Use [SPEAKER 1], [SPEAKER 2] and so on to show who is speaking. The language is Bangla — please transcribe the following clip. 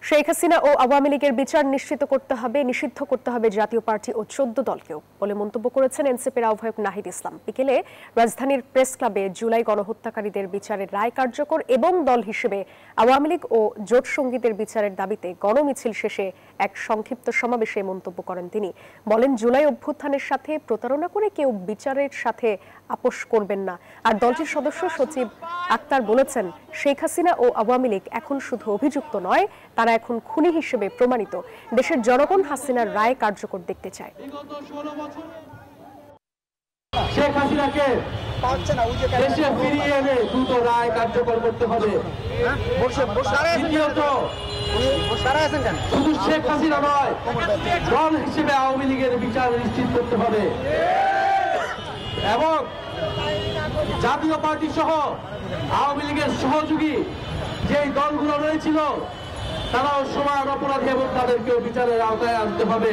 [SPEAKER 1] শেখ হাসিনা ও আওয়ামী লীগের বিচার নিশ্চিত করতে হবে, নিষিদ্ধ করতে হবে জাতীয় পার্টি ও 14 দলকেও বলে মন্তব্য করেছেন এনসিপির আহ্বায়ক নাহিদ ইসলাম। বিকেলে রাজধানীর প্রেস ক্লাবে জুলাই গণহত্যাকারীদের বিচারের রায় কার্যকর এবং দল হিসেবে আওয়ামী লীগ ও জোট সঙ্গীদের বিচারের দাবিতে গণমিছিল শেষে এক সংক্ষিপ্ত সমাবেশে মন্তব্য করেন তিনি। বলেন, জুলাই অভ্যুত্থানের সাথে প্রতারণা করে কেউ বিচারের সাথে আপোষ করবেন না। আর দলটির সদস্য সচিব আক্তার বলেছেন, শেখ হাসিনা ও আওয়ামী লীগ এখন শুধু অভিযুক্ত নয়, তারা এখন খুনি হিসেবে প্রমাণিত। দেশের জনগণ হাসিনার রায় কার্যকর দেখতে চায়।
[SPEAKER 2] শেখ হাসিনাকে দেশে ফিরিয়ে এনে দ্রুত রায় কার্যকর করতে হবে। দ্বিতীয়ত, শুধু শেখ হাসিনা নয়, দল হিসেবে আওয়ামী লীগের বিচার নিশ্চিত করতে হবে এবং জাতীয় পার্টি সহ আওয়ামী লীগের সহযোগী যেই দলগুলো রয়েছিল তারাও সমান অপরাধী এবং তাদেরকেও বিচারের আওতায় আনতে হবে।